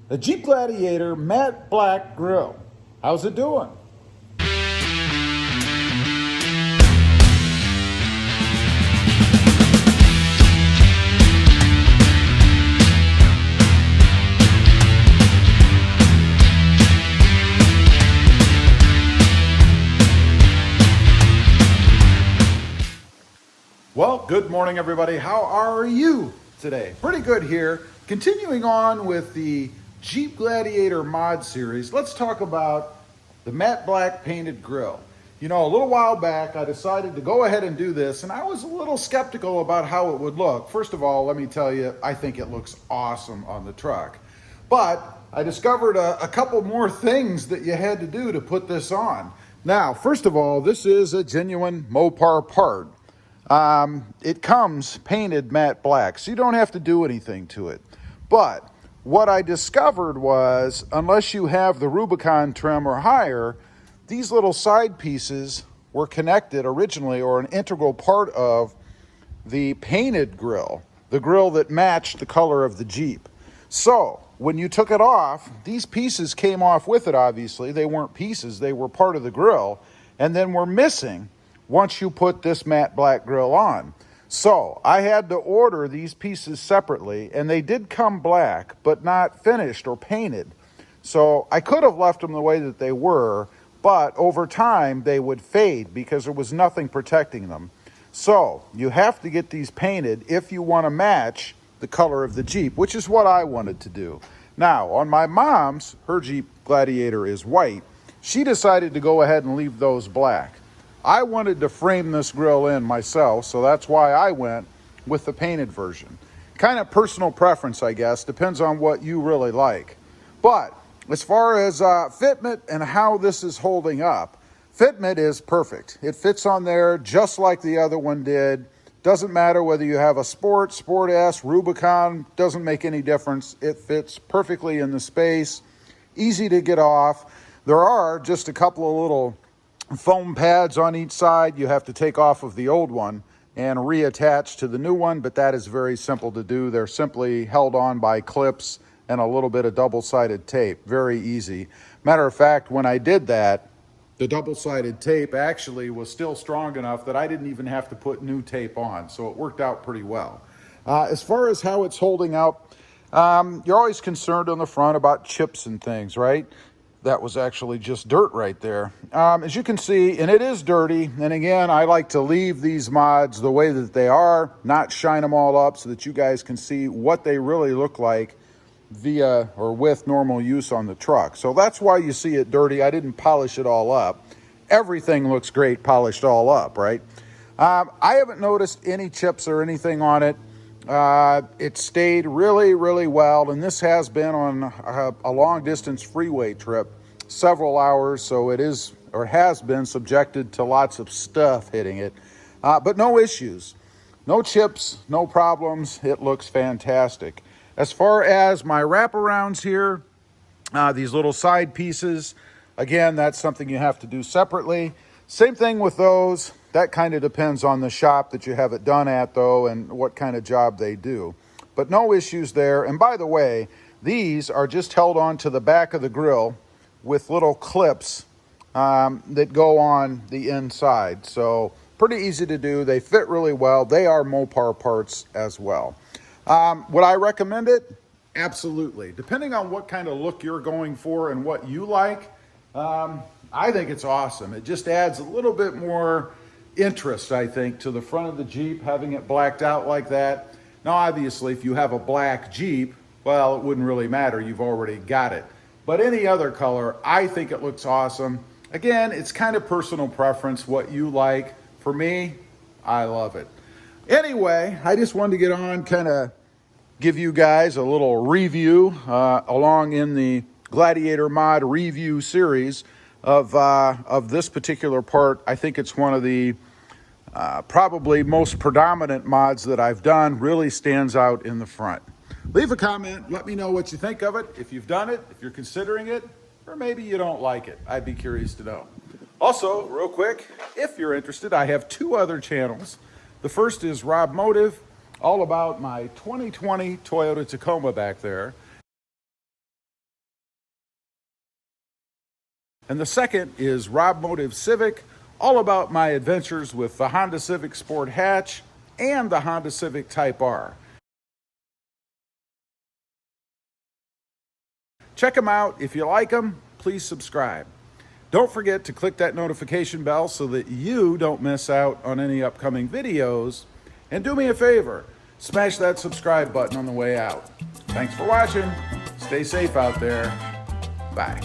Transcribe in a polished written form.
The Jeep Gladiator matte black grille. How's it doing? Well, good morning everybody. How are you today? Pretty good here. Continuing on with the Jeep Gladiator mod series, let's talk about the matte black painted grille. You know, a little while back I decided to go ahead and do this, and I was a little skeptical about how it would look. First of all, let me tell you, I think it looks awesome on the truck. But I discovered a couple more things that you had to do to put this on. Now, first of all, this is a genuine Mopar part. It comes painted matte black, so you don't have to do anything to it. But what I discovered was, unless you have the Rubicon trim or higher, these little side pieces were connected originally, or an integral part of the painted grille, the grille that matched the color of the Jeep. So when you took it off, these pieces came off with it. Obviously they weren't pieces, they were part of the grille, and then were missing once you put this matte black grille on. So I had to order these pieces separately, and they did come black, but not finished or painted. So I could have left them the way that they were, but over time they would fade because there was nothing protecting them. So you have to get these painted if you want to match the color of the Jeep, which is what I wanted to do. Now, on my mom's, her Jeep Gladiator is white. She decided to go ahead and leave those black. I wanted to frame this grille in myself, so that's why I went with the painted version. Kind of personal preference, I guess. Depends on what you really like. But as far as fitment and how this is holding up, fitment is perfect. It fits on there just like the other one did. Doesn't matter whether you have a Sport, Sport S, Rubicon, doesn't make any difference. It fits perfectly in the space. Easy to get off. There are just a couple of little foam pads on each side you have to take off of the old one and reattach to the new one, but that is very simple to do. They're simply held on by clips and a little bit of double-sided tape. Very easy. Matter of fact, when I did that, the double-sided tape actually was still strong enough that I didn't even have to put new tape on, so it worked out pretty well. As far as how it's holding up, you're always concerned on the front about chips and things, right? That was actually just dirt right there. As you can see, and it is dirty, and again, I like to leave these mods the way that they are, not shine them all up so that you guys can see what they really look like via or with normal use on the truck. So that's why you see it dirty. I didn't polish it all up. Everything looks great polished all up, right? I haven't noticed any chips or anything on it. It stayed really well, and this has been on a long distance freeway trip, several hours, so it is or has been subjected to lots of stuff hitting it, but no issues, no chips, no problems. It looks fantastic. As far as my wraparounds here, these little side pieces, again, that's something you have to do separately. Same thing with those. That kind of depends on the shop that you have it done at, though, and what kind of job they do. But no issues there. And by the way, these are just held on to the back of the grille with little clips that go on the inside. So pretty easy to do. They fit really well. They are Mopar parts as well. Would I recommend it? Absolutely. Depending on what kind of look you're going for and what you like, I think it's awesome. It just adds a little bit more interest, I think, to the front of the Jeep, having it blacked out like that. Now, obviously, if you have a black Jeep, well, it wouldn't really matter. You've already got it. But any other color, I think it looks awesome. Again, it's kind of personal preference, what you like. For me, I love it. Anyway, I just wanted to get on, kind of give you guys a little review along in the Gladiator mod review series of this particular part. I think it's one of the probably most predominant mods that I've done. Really stands out in the front. Leave a comment. Let me know what you think of it. If you've done it, if you're considering it, or maybe you don't like it. I'd be curious to know. Also, real quick, if you're interested, I have two other channels. The first is Rob Motive, all about my 2020 Toyota Tacoma back there. And the second is Robmotive Civic, all about my adventures with the Honda Civic Sport Hatch and the Honda Civic Type R. Check them out. If you like them, please subscribe. Don't forget to click that notification bell so that you don't miss out on any upcoming videos. And do me a favor, smash that subscribe button on the way out. Thanks for watching. Stay safe out there. Bye.